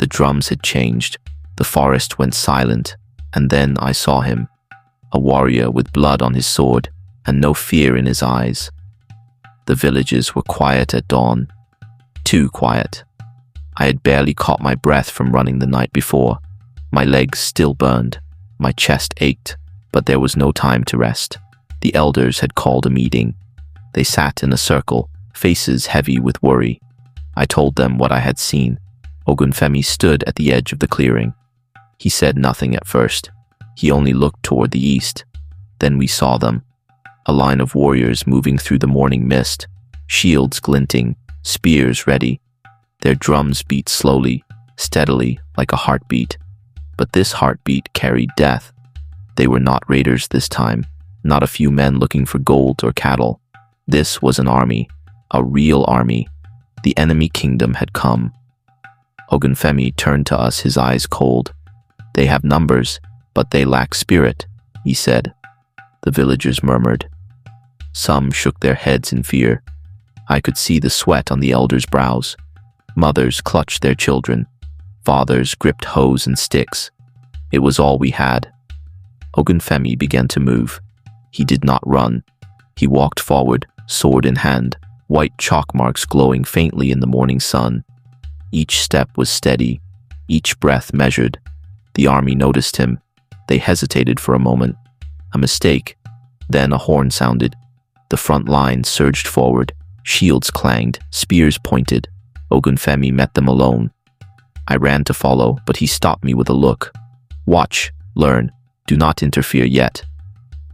drums had changed. The forest went silent, and then I saw him, a warrior with blood on his sword and no fear in his eyes. The villages were quiet at dawn, too quiet. I had barely caught my breath from running the night before. My legs still burned, my chest ached, but there was no time to rest. The elders had called a meeting. They sat in a circle, faces heavy with worry. I told them what I had seen. Ogunfemi stood at the edge of the clearing. He said nothing at first. He only looked toward the east. Then we saw them, a line of warriors moving through the morning mist, shields glinting, spears ready. Their drums beat slowly, steadily, like a heartbeat. But this heartbeat carried death. They were not raiders this time, not a few men looking for gold or cattle. This was an army, a real army. The enemy kingdom had come. Ogunfemi turned to us, his eyes cold. "They have numbers, but they lack spirit," he said. The villagers murmured. Some shook their heads in fear. I could see the sweat on the elders' brows. Mothers clutched their children. Fathers gripped hoes and sticks. It was all we had. Ogunfemi began to move. He did not run. He walked forward, sword in hand, white chalk marks glowing faintly in the morning sun. Each step was steady, each breath measured. The army noticed him. They hesitated for a moment. A mistake. Then a horn sounded. The front line surged forward. Shields clanged, spears pointed. Ogunfemi met them alone. I ran to follow, but he stopped me with a look. "Watch, learn, do not interfere yet."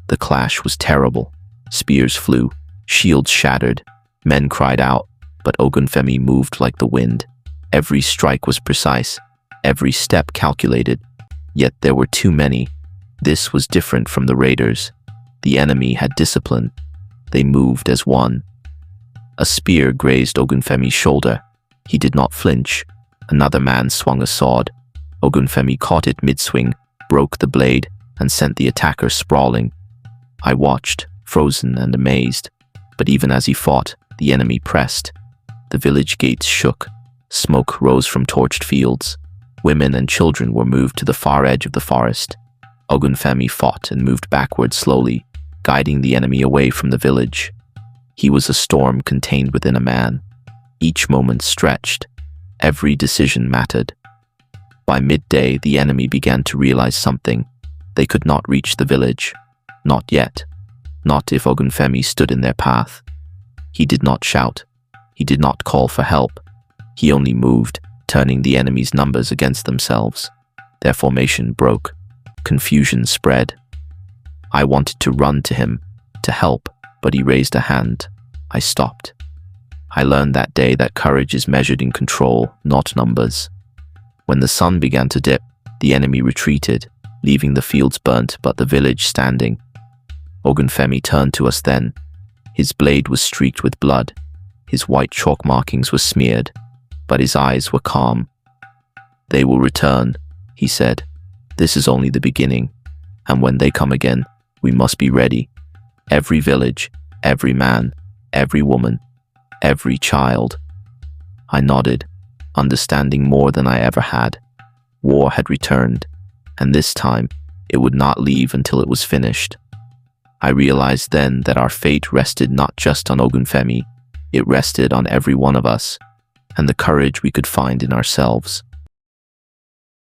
The clash was terrible. Spears flew, shields shattered, men cried out, but Ogunfemi moved like the wind. Every strike was precise, every step calculated. Yet there were too many. This was different from the raiders. The enemy had discipline. They moved as one. A spear grazed Ogunfemi's shoulder. He did not flinch. Another man swung a sword. Ogunfemi caught it mid-swing, broke the blade, and sent the attacker sprawling. I watched, frozen and amazed. But even as he fought, the enemy pressed. The village gates shook. Smoke rose from torched fields. Women and children were moved to the far edge of the forest. Ogunfemi fought and moved backward slowly, guiding the enemy away from the village. He was a storm contained within a man. Each moment stretched. Every decision mattered. By midday, the enemy began to realize something. They could not reach the village. Not yet. Not if Ogunfemi stood in their path. He did not shout. He did not call for help. He only moved, turning the enemy's numbers against themselves. Their formation broke. Confusion spread. I wanted to run to him, to help, but he raised a hand. I stopped. I learned that day that courage is measured in control, not numbers. When the sun began to dip, the enemy retreated, leaving the fields burnt but the village standing. Ogunfemi turned to us then. His blade was streaked with blood. His white chalk markings were smeared, but his eyes were calm. "They will return," he said. "This is only the beginning, and when they come again, we must be ready. Every village, every man, every woman, every child." I nodded, understanding more than I ever had. War had returned, and this time, it would not leave until it was finished. I realized then that our fate rested not just on Ogunfemi, it rested on every one of us, and the courage we could find in ourselves.